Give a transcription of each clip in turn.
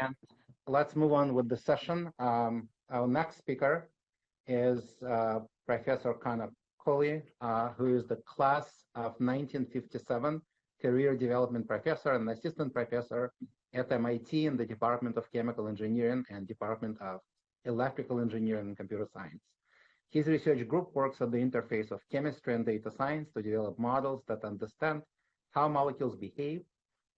And let's move on with the session. Our next speaker is Professor Coley, who is the class of 1957 career development professor and assistant professor at MIT in the Department of Chemical Engineering and Department of Electrical Engineering and Computer Science. His research group works at the interface of chemistry and data science to develop models that understand how molecules behave,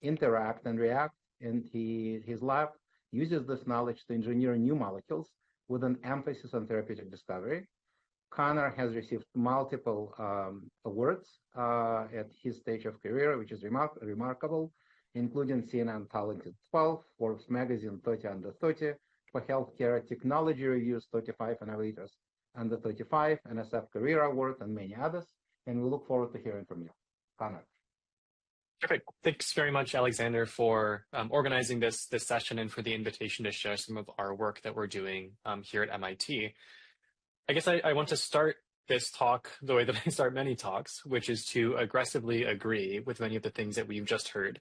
interact, and react, and his lab uses this knowledge to engineer new molecules with an emphasis on therapeutic discovery. Connor has received multiple awards at his stage of career, which is remarkable, including C&EN Talented 12, Forbes Magazine 30 Under 30, for Healthcare Technology Reviews 35 Innovators Under 35, NSF CAREER Award, and many others. And we look forward to hearing from you. Connor. Perfect. Thanks very much, Alexander, for organizing this session and for the invitation to share some of our work that we're doing here at MIT. I guess I want to start this talk the way that I start many talks, which is to aggressively agree with many of the things that we've just heard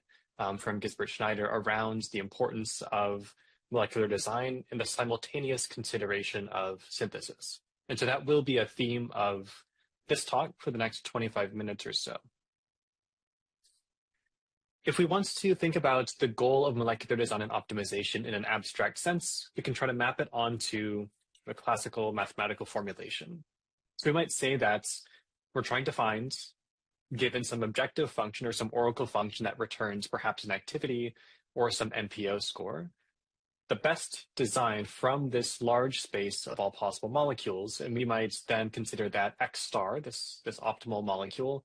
from Gisbert Schneider around the importance of molecular design and the simultaneous consideration of synthesis. And so that will be a theme of this talk for the next 25 minutes or so. If we want to think about the goal of molecular design and optimization in an abstract sense, we can try to map it onto a classical mathematical formulation. So we might say that we're trying to find, given some objective function or some oracle function that returns perhaps an activity or some NPO score, the best design from this large space of all possible molecules, and we might then consider that X star, this optimal molecule,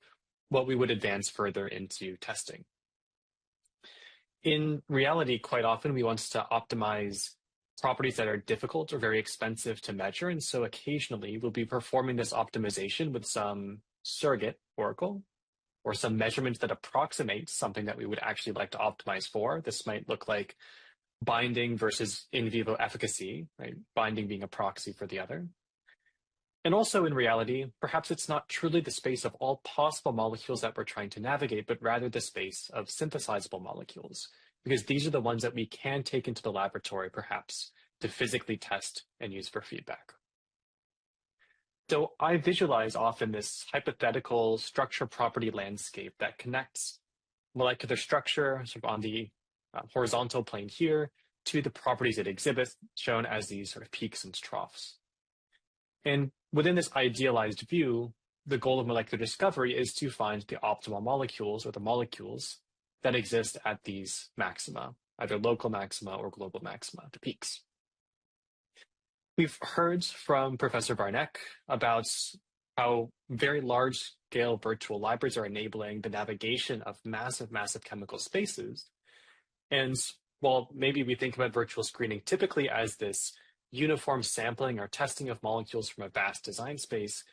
what we would advance further into testing. In reality, quite often we want to optimize properties that are difficult or very expensive to measure, and so occasionally we'll be performing this optimization with some surrogate oracle or some measurement that approximates something that we would actually like to optimize for. This might look like binding versus in vivo efficacy, right? Binding being a proxy for the other. And also in reality, perhaps it's not truly the space of all possible molecules that we're trying to navigate, but rather the space of synthesizable molecules, because these are the ones that we can take into the laboratory, perhaps, to physically test and use for feedback. So I visualize often this hypothetical structure property landscape that connects molecular structure sort of on the horizontal plane here to the properties it exhibits, shown as these sort of peaks and troughs. And within this idealized view, the goal of molecular discovery is to find the optimal molecules or the molecules that exist at these maxima, either local maxima or global maxima, the peaks. We've heard from Professor Varnek about how very large-scale virtual libraries are enabling the navigation of massive, massive chemical spaces. And while maybe we think about virtual screening typically as this uniform sampling or testing of molecules from a vast design space,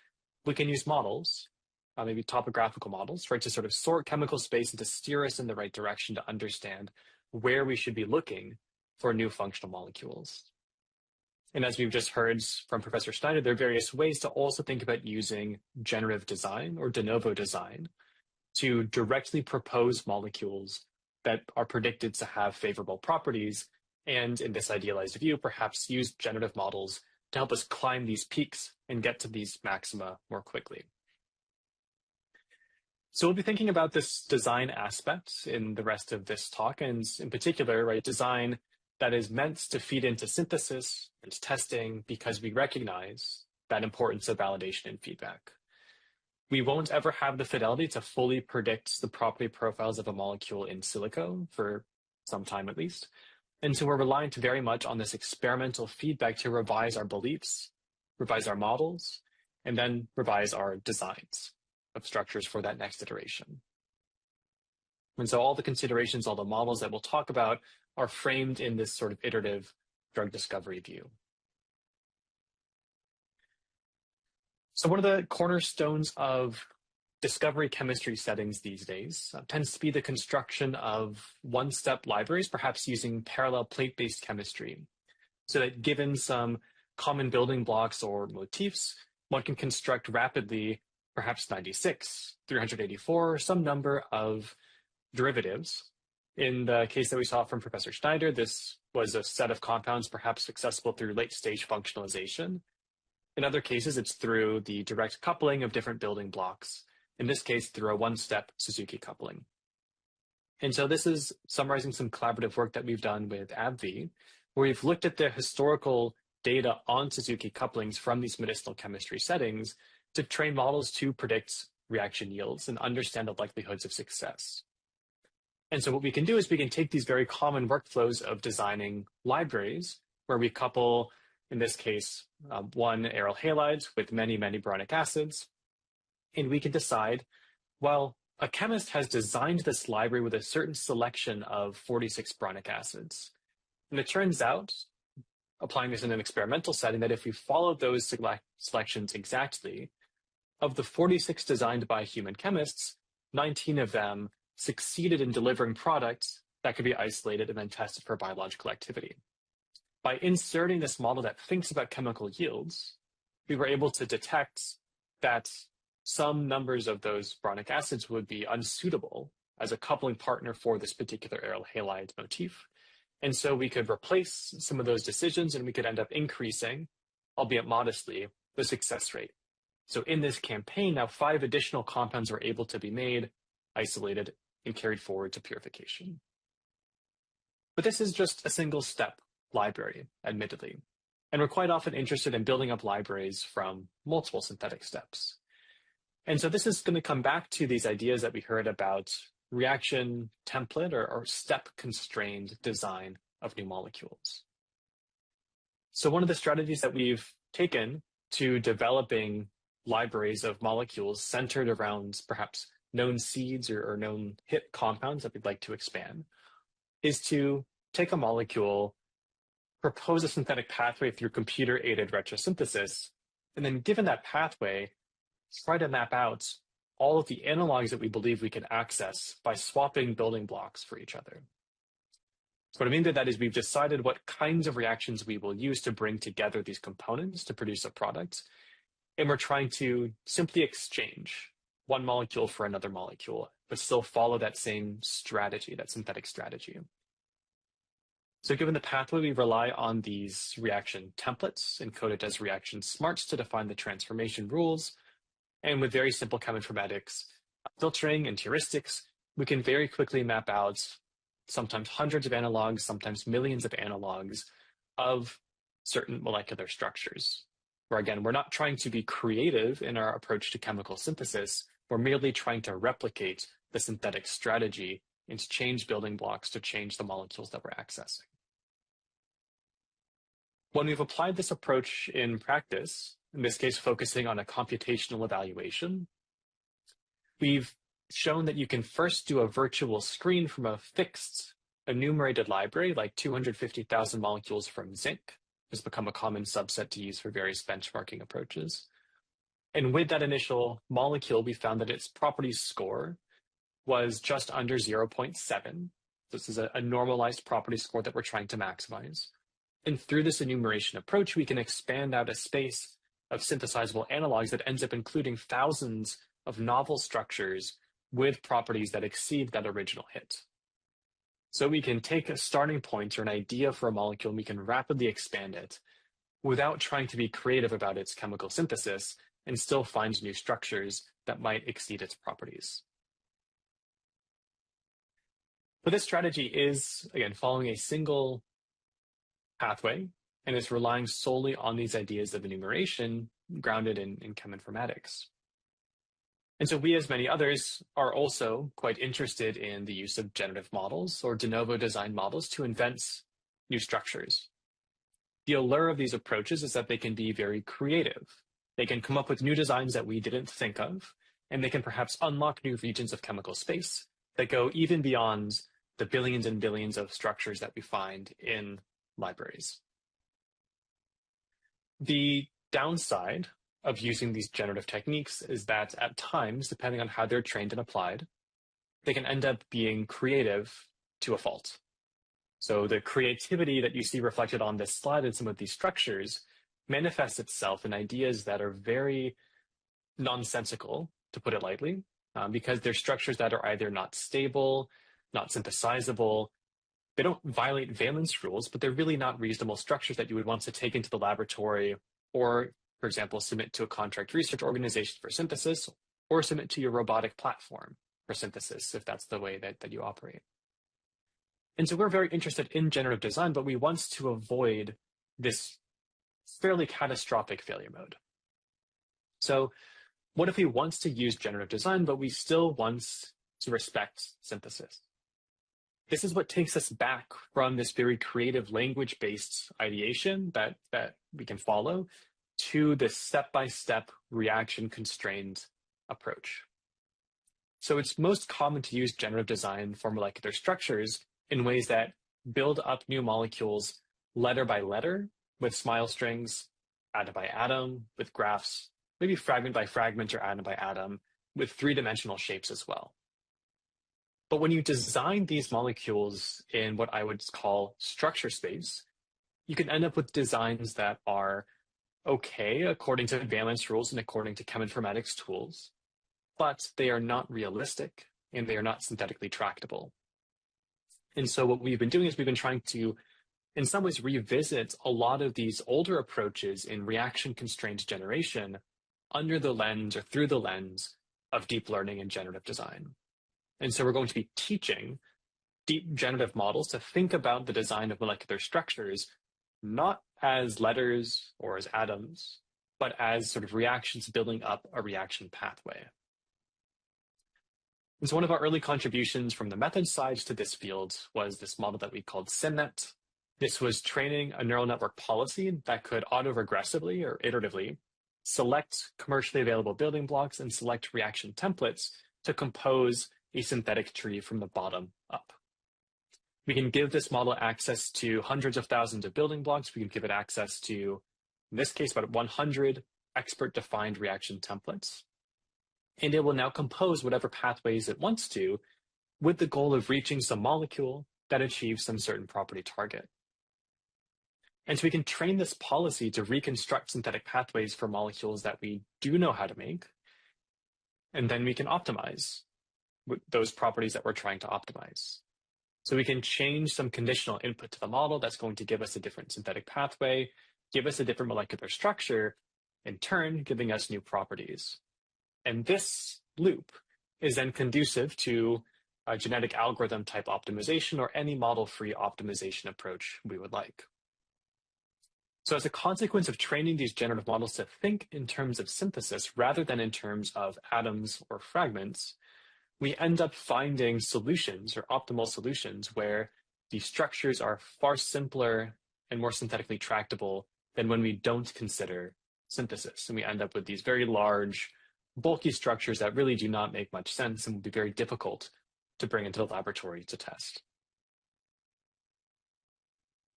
we can use models, maybe topographical models, right, to sort of sort chemical space and to steer us in the right direction to understand where we should be looking for new functional molecules. And as we've just heard from Professor Schneider, there are various ways to also think about using generative design or de novo design to directly propose molecules that are predicted to have favorable properties, and in this idealized view, perhaps use generative models to help us climb these peaks and get to these maxima more quickly. So we'll be thinking about this design aspect in the rest of this talk, and in particular, right, design that is meant to feed into synthesis and testing because we recognize that importance of validation and feedback. We won't ever have the fidelity to fully predict the property profiles of a molecule in silico for some time at least. And so we're reliant very much on this experimental feedback to revise our beliefs, revise our models, and then revise our designs of structures for that next iteration. And so all the considerations, all the models that we'll talk about are framed in this sort of iterative drug discovery view. So one of the cornerstones of discovery chemistry settings these days tends to be the construction of one-step libraries, perhaps using parallel plate-based chemistry, so that given some common building blocks or motifs, one can construct rapidly perhaps 96, 384, some number of derivatives. In the case that we saw from Professor Schneider, this was a set of compounds perhaps accessible through late-stage functionalization. In other cases, it's through the direct coupling of different building blocks, in this case, through a one-step Suzuki coupling. And so this is summarizing some collaborative work that we've done with AbbVie, where we've looked at the historical data on Suzuki couplings from these medicinal chemistry settings to train models to predict reaction yields and understand the likelihoods of success. And so what we can do is we can take these very common workflows of designing libraries where we couple, in this case, one aryl halide with many, many boronic acids. And we can decide, well, a chemist has designed this library with a certain selection of 46 boronic acids. And it turns out, applying this in an experimental setting, that if we follow those selections exactly, of the 46 designed by human chemists, 19 of them succeeded in delivering products that could be isolated and then tested for biological activity. By inserting this model that thinks about chemical yields, we were able to detect that some numbers of those boronic acids would be unsuitable as a coupling partner for this particular aryl halide motif. And so we could replace some of those decisions and we could end up increasing, albeit modestly, the success rate. So in this campaign, now 5 additional compounds were able to be made, isolated, and carried forward to purification. But this is just a single step library, admittedly. And we're quite often interested in building up libraries from multiple synthetic steps. And so this is going to come back to these ideas that we heard about reaction template or step-constrained design of new molecules. So one of the strategies that we've taken to developing libraries of molecules centered around perhaps known seeds or known hit compounds that we'd like to expand is to take a molecule, propose a synthetic pathway through computer-aided retrosynthesis, and then given that pathway, try to map out all of the analogs that we believe we can access by swapping building blocks for each other. So what I mean by that is we've decided what kinds of reactions we will use to bring together these components to produce a product, and we're trying to simply exchange one molecule for another molecule, but still follow that same strategy, that synthetic strategy. So given the pathway, we rely on these reaction templates encoded as reaction smarts to define the transformation rules. And with very simple cheminformatics filtering and heuristics, we can very quickly map out sometimes hundreds of analogs, sometimes millions of analogs of certain molecular structures. Where again, we're not trying to be creative in our approach to chemical synthesis. We're merely trying to replicate the synthetic strategy and to change building blocks to change the molecules that we're accessing. When we've applied this approach in practice, in this case focusing on a computational evaluation, we've shown that you can first do a virtual screen from a fixed enumerated library, like 250,000 molecules from zinc, has become a common subset to use for various benchmarking approaches. And with that initial molecule, we found that its properties score was just under 0.7. This is a normalized property score that we're trying to maximize. And through this enumeration approach, we can expand out a space of synthesizable analogs that ends up including thousands of novel structures with properties that exceed that original hit. So we can take a starting point or an idea for a molecule and we can rapidly expand it without trying to be creative about its chemical synthesis and still find new structures that might exceed its properties. But this strategy is, again, following a single pathway, and it's relying solely on these ideas of enumeration grounded in cheminformatics. And so we, as many others, are also quite interested in the use of generative models or de novo design models to invent new structures. The allure of these approaches is that they can be very creative. They can come up with new designs that we didn't think of, and they can perhaps unlock new regions of chemical space that go even beyond the billions and billions of structures that we find in libraries. The downside of using these generative techniques is that at times, depending on how they're trained and applied, they can end up being creative to a fault. So the creativity that you see reflected on this slide in some of these structures manifests itself in ideas that are very nonsensical, to put it lightly, because they're structures that are either not stable, not synthesizable, they don't violate valence rules, but they're really not reasonable structures that you would want to take into the laboratory or, for example, submit to a contract research organization for synthesis or submit to your robotic platform for synthesis, if that's the way that you operate. And so we're very interested in generative design, but we want to avoid this fairly catastrophic failure mode. So what if we want to use generative design, but we still want to respect synthesis? This is what takes us back from this very creative language-based ideation that we can follow to this step-by-step reaction-constrained approach. So it's most common to use generative design for molecular structures in ways that build up new molecules letter by letter with smile strings, atom by atom, with graphs, maybe fragment by fragment or atom by atom, with three-dimensional shapes as well. But when you design these molecules in what I would call structure space, you can end up with designs that are okay according to valence rules and according to cheminformatics tools, but they are not realistic and they are not synthetically tractable. And so what we've been doing is we've been trying to, in some ways, revisit a lot of these older approaches in reaction-constrained generation under the lens or through the lens of deep learning and generative design. And so we're going to be teaching deep generative models to think about the design of molecular structures, not as letters or as atoms, but as sort of reactions building up a reaction pathway. And so one of our early contributions from the method side to this field was this model that we called C&EN. This was training a neural network policy that could autoregressively or iteratively select commercially available building blocks and select reaction templates to compose a synthetic tree from the bottom up. We can give this model access to hundreds of thousands of building blocks. We can give it access to, in this case, about 100 expert-defined reaction templates. And it will now compose whatever pathways it wants to with the goal of reaching some molecule that achieves some certain property target. And so we can train this policy to reconstruct synthetic pathways for molecules that we do know how to make. And then we can optimize those properties that we're trying to optimize. So we can change some conditional input to the model that's going to give us a different synthetic pathway, give us a different molecular structure, in turn, giving us new properties. And this loop is then conducive to a genetic algorithm type optimization or any model-free optimization approach we would like. So as a consequence of training these generative models to think in terms of synthesis rather than in terms of atoms or fragments, we end up finding solutions or optimal solutions where the structures are far simpler and more synthetically tractable than when we don't consider synthesis. And we end up with these very large, bulky structures that really do not make much sense and will be very difficult to bring into the laboratory to test.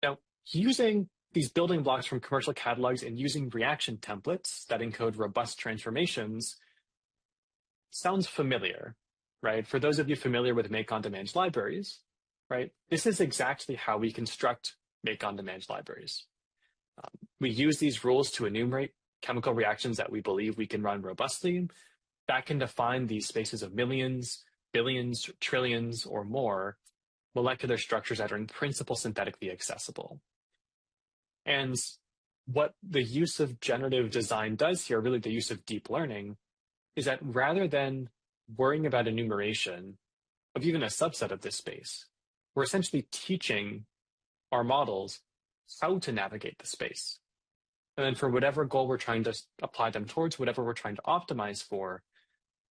Now, using these building blocks from commercial catalogs and using reaction templates that encode robust transformations sounds familiar, right? For those of you familiar with make-on-demand libraries, right? This is exactly how we construct make-on-demand libraries. We use these rules to enumerate chemical reactions that we believe we can run robustly. That can define these spaces of millions, billions, trillions, or more molecular structures that are in principle synthetically accessible. And what the use of generative design does here, really the use of deep learning, is that rather than worrying about enumeration of even a subset of this space, we're essentially teaching our models how to navigate the space. And then for whatever goal we're trying to apply them towards, whatever we're trying to optimize for,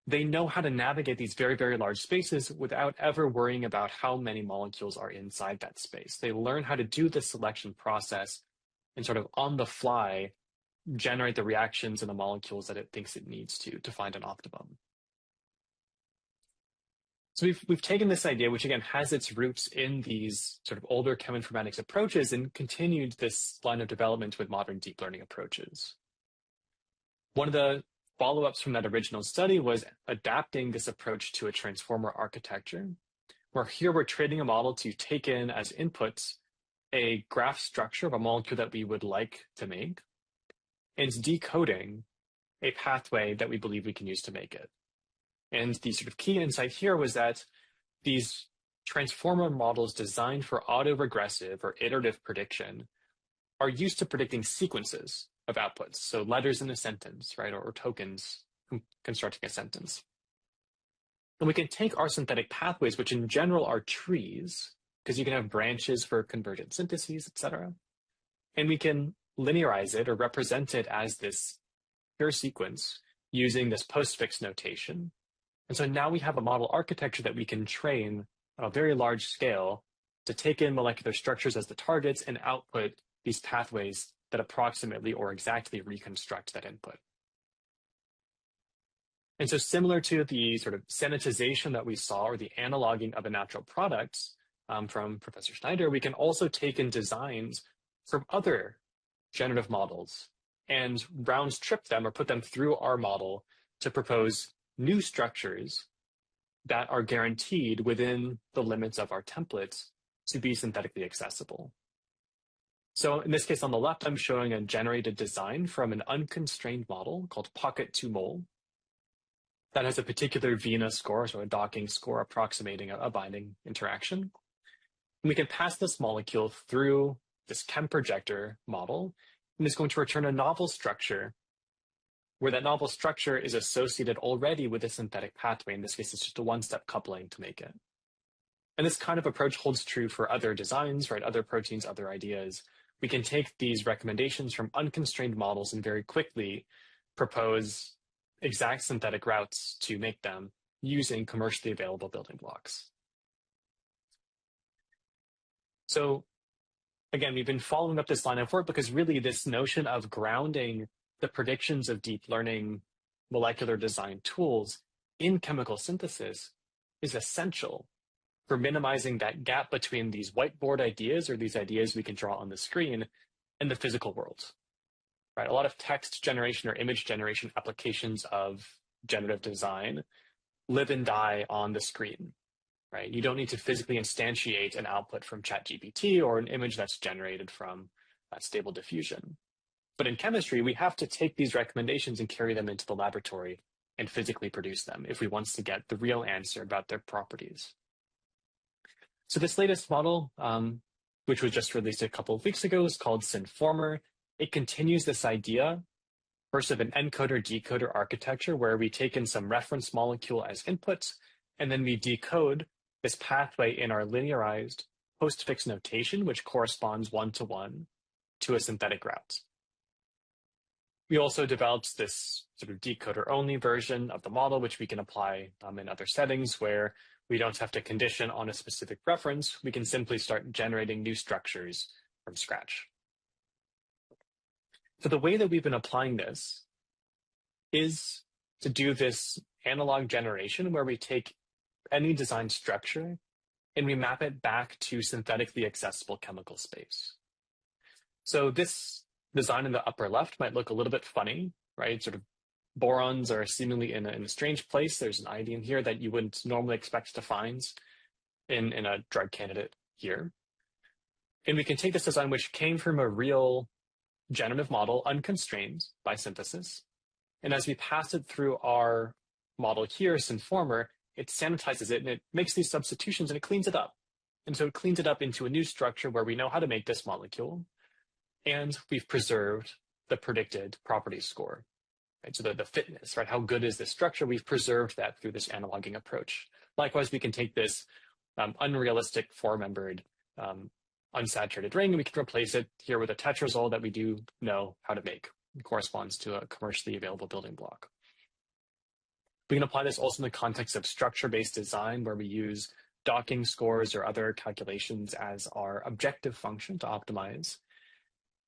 they know how to navigate these very, very large spaces without ever worrying about how many molecules are inside that space. They learn how to do the selection process and sort of on the fly generate the reactions and the molecules that it thinks it needs to find an optimum. So we've taken this idea, which again has its roots in these sort of older cheminformatics approaches, and continued this line of development with modern deep learning approaches. One of the follow-ups from that original study was adapting this approach to a transformer architecture, where here we're training a model to take in as inputs a graph structure of a molecule that we would like to make, and decoding a pathway that we believe we can use to make it. And the sort of key insight here was that these transformer models designed for autoregressive or iterative prediction are used to predicting sequences of outputs, so letters in a sentence, right, or tokens constructing a sentence. And we can take our synthetic pathways, which in general are trees, because you can have branches for convergent syntheses, etc. And we can linearize it or represent it as this pure sequence using this postfix notation. And so now we have a model architecture that we can train on a very large scale to take in molecular structures as the targets and output these pathways that approximately or exactly reconstruct that input. And so similar to the sort of sanitization that we saw, or the analoging of a natural product from Professor Schneider, we can also take in designs from other generative models and round trip them or put them through our model to propose new structures that are guaranteed within the limits of our templates to be synthetically accessible. So in this case, on the left, I'm showing a generated design from an unconstrained model called Pocket2Mol that has a particular VINA score, so a docking score approximating a binding interaction. And we can pass this molecule through this chem projector model, and it's going to return a novel structure where that novel structure is associated already with a synthetic pathway. In this case, it's just a one-step coupling to make it. And this kind of approach holds true for other designs, right? Other proteins, other ideas. We can take these recommendations from unconstrained models and very quickly propose exact synthetic routes to make them using commercially available building blocks. So again, we've been following up this line of work because really this notion of grounding the predictions of deep learning molecular design tools in chemical synthesis is essential for minimizing that gap between these whiteboard ideas, or these ideas we can draw on the screen, and the physical world. Right? A lot of text generation or image generation applications of generative design live and die on the screen. Right? You don't need to physically instantiate an output from ChatGPT or an image that's generated from Stable Diffusion. But in chemistry, we have to take these recommendations and carry them into the laboratory and physically produce them if we want to get the real answer about their properties. So this latest model, which was just released a couple of weeks ago, is called Synformer. It continues this idea, first of an encoder-decoder architecture, where we take in some reference molecule as inputs, and then we decode this pathway in our linearized postfix notation, which corresponds one-to-one to a synthetic route. We also developed this sort of decoder-only version of the model, which we can apply in other settings where we don't have to condition on a specific reference. We can simply start generating new structures from scratch. So the way that we've been applying this is to do this analog generation where we take any design structure and we map it back to synthetically accessible chemical space. So this design in the upper left might look a little bit funny, right? Sort of borons are seemingly in a strange place. There's an iodine here that you wouldn't normally expect to find in a drug candidate here. And we can take this design, which came from a real generative model, unconstrained by synthesis. And as we pass it through our model here, Synformer, it sanitizes it and it makes these substitutions and it cleans it up. And so it cleans it up into a new structure where we know how to make this molecule. And we've preserved the predicted properties score. Right? So the fitness, right? How good is this structure? We've preserved that through this analoging approach. Likewise, we can take this unrealistic four-membered unsaturated ring and we can replace it here with a tetrazole that we do know how to make. It corresponds to a commercially available building block. We can apply this also in the context of structure-based design where we use docking scores or other calculations as our objective function to optimize.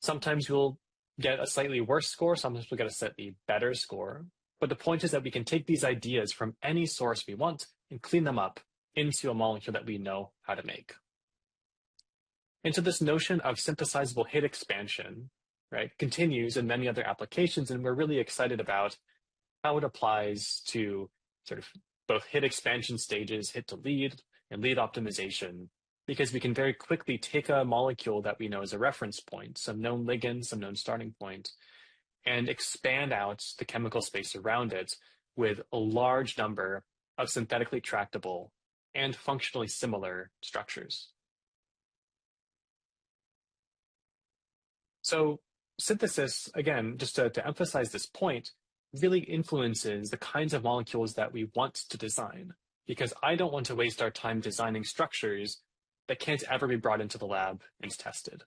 Sometimes we'll get a slightly worse score, sometimes we'll get a slightly better score. But the point is that we can take these ideas from any source we want and clean them up into a molecule that we know how to make. And so this notion of synthesizable hit expansion, right, continues in many other applications, and we're really excited about how it applies to sort of both hit expansion stages, hit to lead, and lead optimization, because we can very quickly take a molecule that we know is a reference point, some known ligand, some known starting point, and expand out the chemical space around it with a large number of synthetically tractable and functionally similar structures. So synthesis, again, just to emphasize this point, really influences the kinds of molecules that we want to design, because I don't want to waste our time designing structures that can't ever be brought into the lab and tested.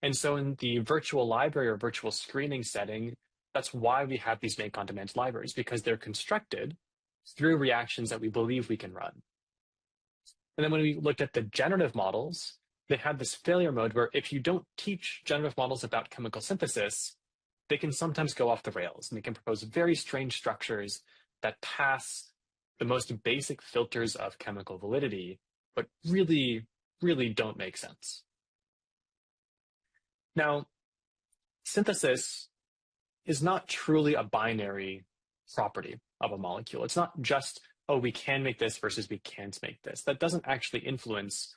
And so in the virtual library or virtual screening setting, that's why we have these make-on-demand libraries, because they're constructed through reactions that we believe we can run. And then when we looked at the generative models, they had this failure mode where if you don't teach generative models about chemical synthesis, they can sometimes go off the rails and they can propose very strange structures that pass the most basic filters of chemical validity, but really, really don't make sense. Now, synthesis is not truly a binary property of a molecule. It's not just, oh, we can make this versus we can't make this. That doesn't actually influence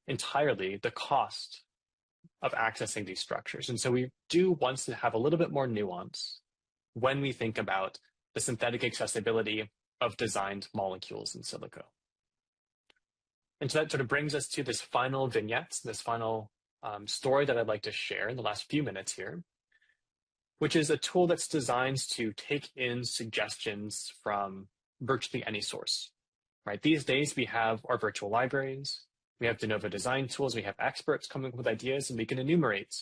entirely the cost of accessing these structures. And so we do want to have a little bit more nuance when we think about the synthetic accessibility of designed molecules in silico. And so that sort of brings us to this final vignette, this final story that I'd like to share in the last few minutes here, which is a tool that's designed to take in suggestions from virtually any source, right? These days, we have our virtual libraries, we have de novo design tools, we have experts coming up with ideas, and we can enumerate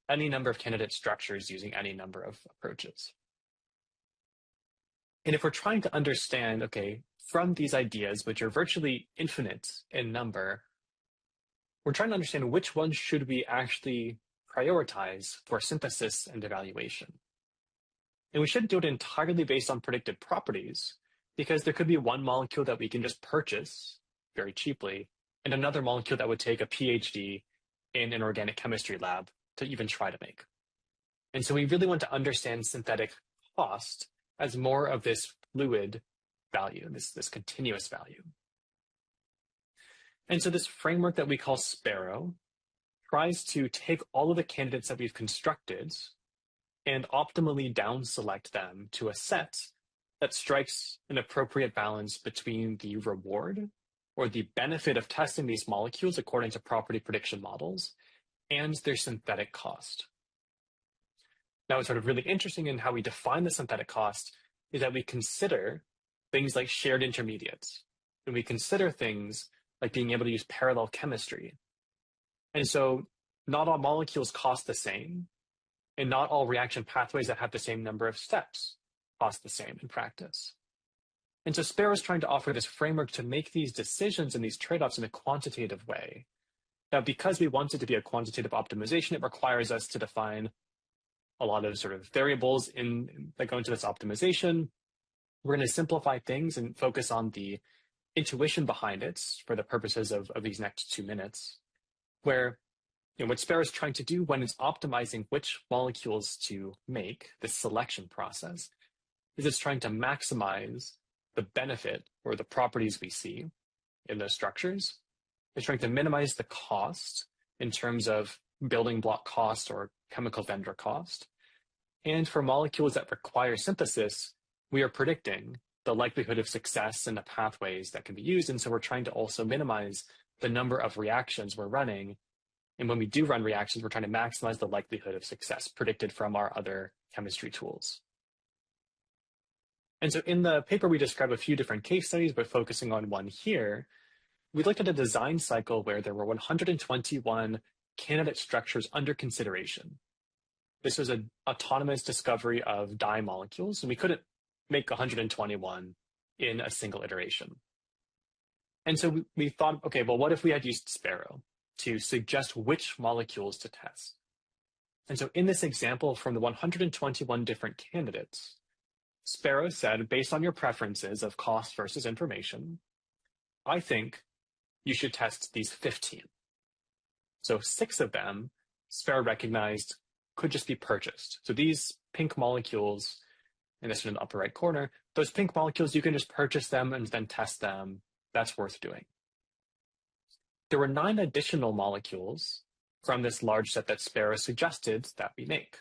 any number of candidate structures using any number of approaches. And if we're trying to understand, okay, from these ideas, which are virtually infinite in number, we're trying to understand which ones should we actually prioritize for synthesis and evaluation. And we shouldn't do it entirely based on predicted properties, because there could be one molecule that we can just purchase very cheaply, and another molecule that would take a PhD in an organic chemistry lab to even try to make. And so we really want to understand synthetic cost as more of this fluid value, this continuous value. And so this framework that we call Sparrow tries to take all of the candidates that we've constructed and optimally down select them to a set that strikes an appropriate balance between the reward or the benefit of testing these molecules according to property prediction models and their synthetic cost. Now, what's sort of really interesting in how we define the synthetic cost is that we consider things like shared intermediates, and we consider things like being able to use parallel chemistry. And so not all molecules cost the same, and not all reaction pathways that have the same number of steps cost the same in practice. And so Sparrow is trying to offer this framework to make these decisions and these trade-offs in a quantitative way. Now, because we want it to be a quantitative optimization, it requires us to define a lot of sort of variables that go into this optimization. We're going to simplify things and focus on the intuition behind it for the purposes of these next 2 minutes, where what Sparrow is trying to do when it's optimizing which molecules to make, this selection process, is it's trying to maximize the benefit or the properties we see in those structures. It's trying to minimize the cost in terms of building block cost or chemical vendor cost. And for molecules that require synthesis, we are predicting the likelihood of success in the pathways that can be used. And so we're trying to also minimize the number of reactions we're running. And when we do run reactions, we're trying to maximize the likelihood of success predicted from our other chemistry tools. And so in the paper, we describe a few different case studies, but focusing on one here, we looked at a design cycle where there were 121 candidate structures under consideration. This was an autonomous discovery of dye molecules, and we couldn't make 121 in a single iteration. And so we thought, okay, well, what if we had used Sparrow to suggest which molecules to test? And so in this example, from the 121 different candidates, Sparrow said, based on your preferences of cost versus information, I think you should test these 15. So 6 of them, Sparrow recognized, could just be purchased. So these pink molecules, and this in the upper right corner, those pink molecules, you can just purchase them and then test them. That's worth doing. There were 9 additional molecules from this large set that Sparrow suggested that we make.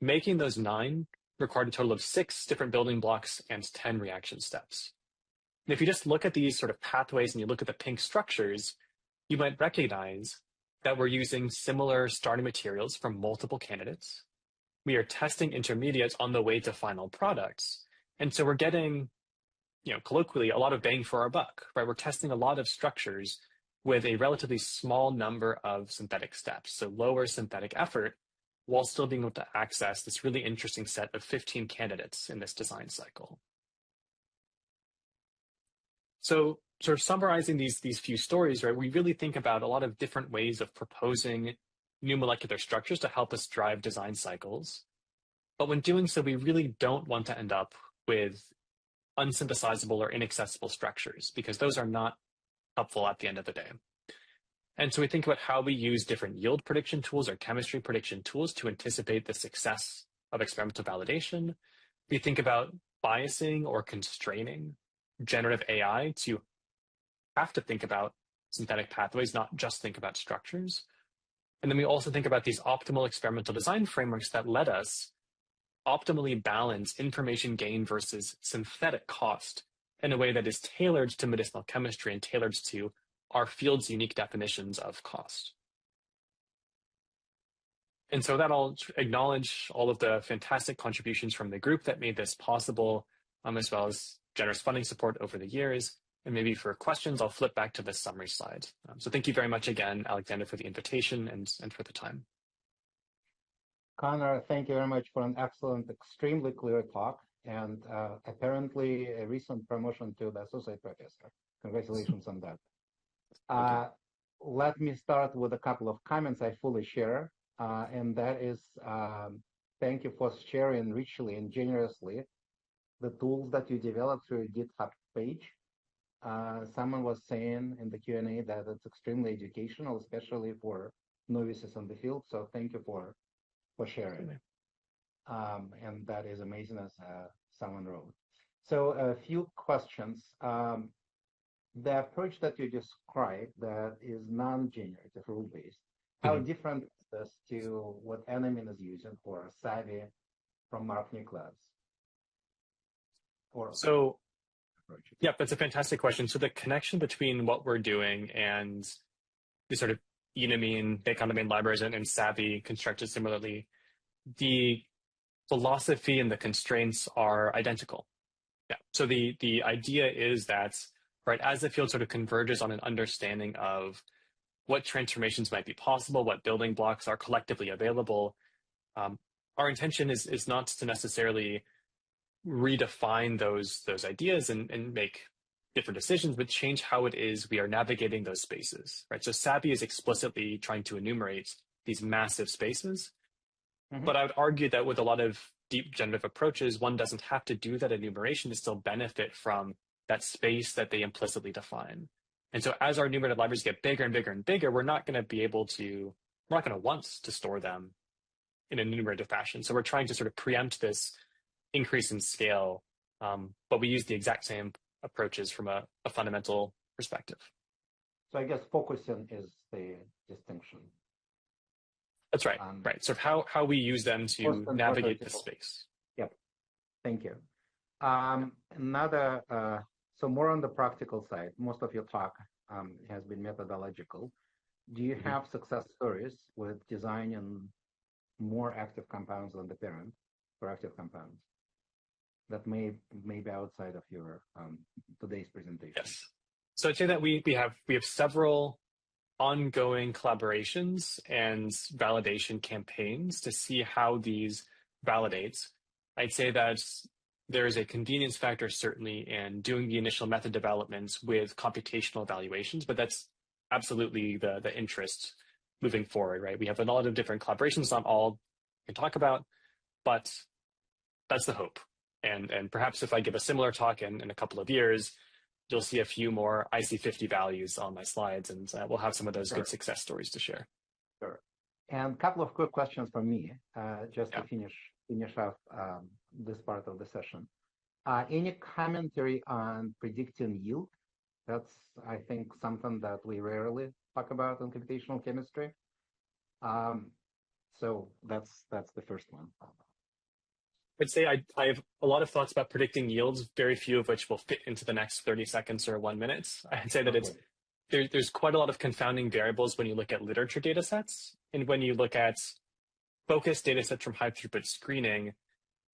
Making those 9 required a total of 6 different building blocks and 10 reaction steps. And if you just look at these sort of pathways and you look at the pink structures, you might recognize that we're using similar starting materials from multiple candidates. We are testing intermediates on the way to final products. And so we're getting, colloquially, a lot of bang for our buck, right? We're testing a lot of structures with a relatively small number of synthetic steps, so lower synthetic effort, while still being able to access this really interesting set of 15 candidates in this design cycle. So sort of summarizing these few stories, right, we really think about a lot of different ways of proposing new molecular structures to help us drive design cycles. But when doing so, we really don't want to end up with unsynthesizable or inaccessible structures, because those are not helpful at the end of the day. And so we think about how we use different yield prediction tools or chemistry prediction tools to anticipate the success of experimental validation. We think about biasing or constraining generative AI to have to think about synthetic pathways, not just think about structures. And then we also think about these optimal experimental design frameworks that let us optimally balance information gain versus synthetic cost in a way that is tailored to medicinal chemistry and tailored to our field's unique definitions of cost. And so that I'll acknowledge all of the fantastic contributions from the group that made this possible, as well as generous funding support over the years. And maybe for questions, I'll flip back to this summary slide. So thank you very much again, Alexander, for the invitation and for the time. Connor, thank you very much for an excellent, extremely clear talk, and apparently a recent promotion to the associate professor. Congratulations on that. Let me start with a couple of comments I fully share, and that is thank you for sharing richly and generously the tools that you developed through your GitHub page. Someone was saying in the Q&A that it's extremely educational, especially for novices in the field. So thank you for sharing. And that is amazing, as someone wrote. So a few questions. The approach that you described that is non-generative, rule-based, how different is this to what NMN is using for Savvy from Mark Nicholas? Yeah, that's a fantastic question. So the connection between what we're doing and the sort of enamine, economy libraries and Savvy constructed similarly, the philosophy and the constraints are identical. Yeah. So the idea is that, right, as the field sort of converges on an understanding of what transformations might be possible, what building blocks are collectively available, our intention is not to necessarily redefine those ideas and make different decisions, but change how it is we are navigating those spaces, right? So Savvy is explicitly trying to enumerate these massive spaces, but I would argue that with a lot of deep generative approaches, one doesn't have to do that enumeration to still benefit from that space that they implicitly define. And so as our enumerated libraries get bigger and bigger and bigger, we're not going to want to store them in an enumerative fashion. So we're trying to sort of preempt this increase in scale, but we use the exact same approaches from a fundamental perspective. So I guess focusing is the distinction. That's right, right. So how we use them to navigate the space. Yep, thank you. So more on the practical side, most of your talk has been methodological. Do you have success stories with designing more active compounds than the parent for active compounds that may be outside of your today's presentation? Yes. So I'd say that we have several ongoing collaborations and validation campaigns to see how these validate. I'd say that there is a convenience factor certainly in doing the initial method developments with computational evaluations, but that's absolutely the interest moving forward, right? We have a lot of different collaborations, not all we can talk about, but that's the hope. And perhaps if I give a similar talk in a couple of years, you'll see a few more IC50 values on my slides, and we'll have some of those good success stories to share. Sure. And a couple of quick questions from me, just to finish off this part of the session. Any commentary on predicting yield? That's, I think, something that we rarely talk about in computational chemistry. So that's the first one. I'd say I have a lot of thoughts about predicting yields, very few of which will fit into the next 30 seconds or 1 minute. I'd say that Okay. there's quite a lot of confounding variables when you look at literature data sets. And when you look at focused data sets from high throughput screening,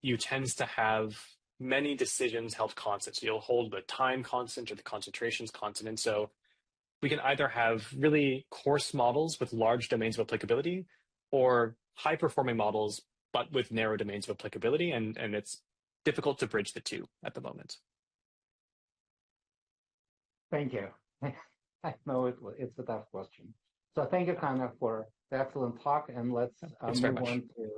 you tend to have many decisions held constant. So you'll hold the time constant or the concentrations constant. And so we can either have really coarse models with large domains of applicability or high performing models, but with narrow domains of applicability. And it's difficult to bridge the two at the moment. Thank you. I know it's a tough question. So thank you, Connor, for the excellent talk, and let's Thanks very move much. on to